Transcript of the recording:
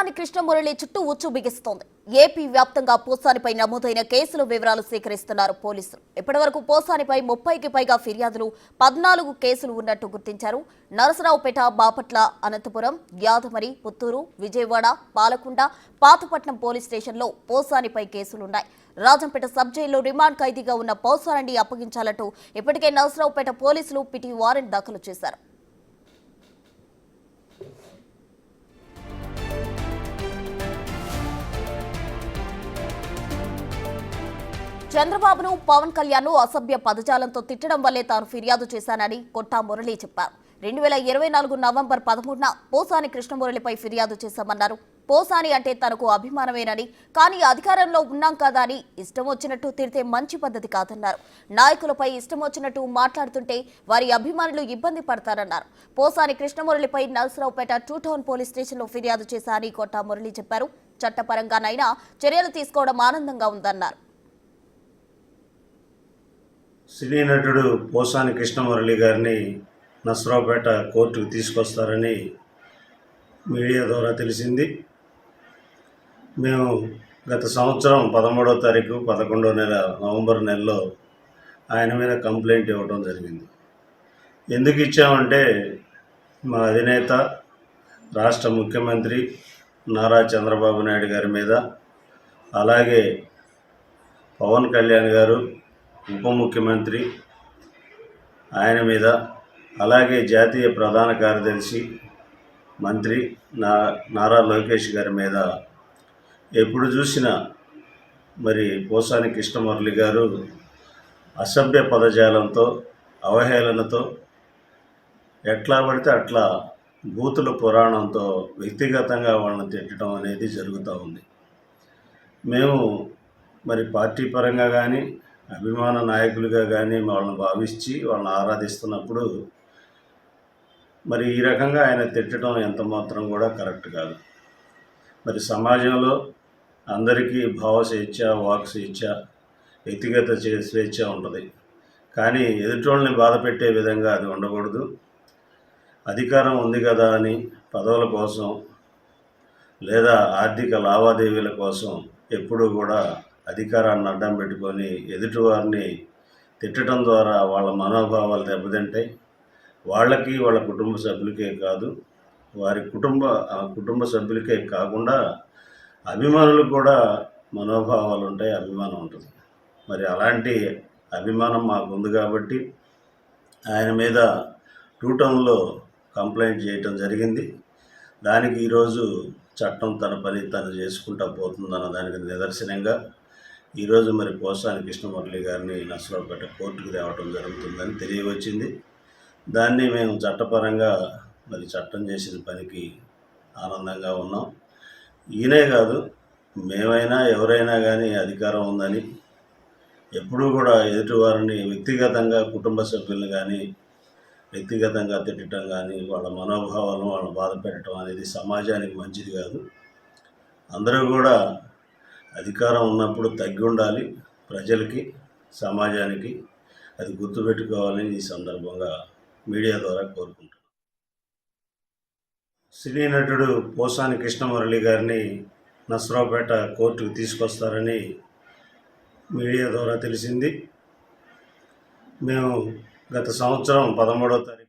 పోసాని కృష్ణమురళి చుట్టూ ఉచ్చు బిగిస్తోంది. ఏపీ వ్యాప్తంగా పోసానిపై నమోదైన కేసుల వివరాలు సేకరిస్తున్నారు పోలీసులు. ఇప్పటివరకు పోసానిపై 30కి పైగా ఫిర్యాదులు, 14 కేసులు ఉన్నట్టు గుర్తించారు. నరసరావుపేట, బాపట్ల, అనంతపురం, యాదమరి, పుత్తూరు, విజయవాడ, పాలకొండ, పాతపట్నం పోలీస్ స్టేషన్లో పోసానిపై కేసులున్నాయి. రాజంపేట సబ్ జైల్లో రిమాండ్ ఖైదీగా ఉన్న పోసానిని అప్పగించాలంటూ ఇప్పటికే నరసరావుపేట పోలీసులు పిటి వారెంట్ దాఖలు చేశారు. చంద్రబాబును, పవన్ కళ్యాణ్ అసభ్య పదజాలంతో తిట్టడం వల్లే తాను ఫిర్యాదు చేశానని కొట్టా మురళి చెప్పారు. 2024 నవంబర్ 13న పోసాని కృష్ణమురళిపై ఫిర్యాదు చేశామన్నారు. పోసాని అంటే తనకు అభిమానమేనని, కానీ అధికారంలో ఉన్నాం కదా అని ఇష్టం వచ్చినట్టు తిడితే మంచి పద్ధతి కాదన్నారు. నాయకులపై ఇష్టం వచ్చినట్టు మాట్లాడుతుంటే వారి అభిమానులు ఇబ్బంది పడతారన్నారు. పోసాని కృష్ణమురళిపై నరసరావుపేట 2 టౌన్ పోలీస్ స్టేషన్లో ఫిర్యాదు చేశారని కొట్టా మురళి చెప్పారు. చట్టపరంగానైనా చర్యలు తీసుకోవడం ఆనందంగా ఉందన్నారు. సినీ నటుడు పోసాని కృష్ణమురళి గారిని నరసరావుపేట కోర్టుకు తీసుకొస్తారని మీడియా ద్వారా తెలిసింది. మేము గత సంవత్సరం 13వ తారీఖు 11వ నెల నవంబర్ నెలలో ఆయన మీద కంప్లైంట్ ఇవ్వడం జరిగింది. ఎందుకు ఇచ్చామంటే మా అధినేత రాష్ట్ర ముఖ్యమంత్రి నారా చంద్రబాబు నాయుడు గారి మీద, అలాగే పవన్ కళ్యాణ్ గారు ఉప ముఖ్యమంత్రి ఆయన మీద, అలాగే జాతీయ ప్రధాన కార్యదర్శి మంత్రి నారా లోకేష్ గారి మీద ఎప్పుడు చూసినా మరి పోసాని కృష్ణమురళి గారు అసభ్య పదజాలంతో, అవహేళనతో, ఎట్లా పడితే అట్లా బూతుల పురాణంతో వ్యక్తిగతంగా వాళ్ళని తిట్టడం అనేది జరుగుతూ ఉంది. మేము మరి పార్టీ పరంగా కానీ, అభిమాన నాయకులుగా కానీ వాళ్ళని భావించి వాళ్ళని ఆరాధిస్తున్నప్పుడు మరి ఈ రకంగా ఆయన తిట్టడం ఎంత మాత్రం కూడా కరెక్ట్ కాదు. మరి సమాజంలో అందరికీ భావ స్వేచ్ఛ, వాక్ స్వేచ్ఛ, వ్యక్తిగత స్వేచ్ఛ ఉంటుంది. కానీ ఎదుటోళ్ళని బాధ పెట్టే విధంగా అది ఉండకూడదు. అధికారం ఉంది కదా అని పదవుల కోసం లేదా ఆర్థిక లావాదేవీల కోసం ఎప్పుడూ కూడా అధికారాన్ని అడ్డం పెట్టుకొని ఎదుటివారిని తిట్టడం ద్వారా వాళ్ళ మనోభావాలు దెబ్బతింటాయి. వాళ్ళకి, వాళ్ళ కుటుంబ సభ్యులకే కాదు, వారి కుటుంబ సభ్యులకే కాకుండా అభిమానులకు కూడా మనోభావాలు ఉంటాయి, అభిమానం ఉంటుంది. మరి అలాంటి అభిమానం మాకు ఉంది కాబట్టి ఆయన మీద 2 టౌన్లో కంప్లైంట్ చేయటం జరిగింది. దానికి ఈరోజు చట్టం తన పని తను చేసుకుంటూ పోతుందన్న దానికి నిదర్శనంగా ఈరోజు మరి పోసాని కృష్ణమురళి గారిని నరసరావుపేట కోర్టుకు తేవటం జరుగుతుందని తెలియవచ్చింది. దాన్ని మేము చట్టపరంగా మరి చట్టం చేసిన పనికి ఆనందంగా ఉన్నాం. ఈయనే కాదు, మేమైనా ఎవరైనా కానీ అధికారం ఉందని ఎప్పుడూ కూడా ఎదుటివారిని వ్యక్తిగతంగా, కుటుంబ సభ్యులను కానీ వ్యక్తిగతంగా తిట్టడం కానీ, వాళ్ళ మనోభావాలను వాళ్ళని బాధ పెట్టడం అనేది సమాజానికి మంచిది కాదు. అందరూ కూడా అధికారం ఉన్నప్పుడు తగ్గి ఉండాలి, ప్రజలకి, సమాజానికి. అది గుర్తుపెట్టుకోవాలని ఈ సందర్భంగా మీడియా ద్వారా కోరుకుంటున్నాను. సినీ నటుడు పోసాని కృష్ణమురళి గారిని నరసరావుపేట కోర్టుకు తీసుకొస్తారని మీడియా ద్వారా తెలిసింది. మేము గత సంవత్సరం 13వ తారీఖు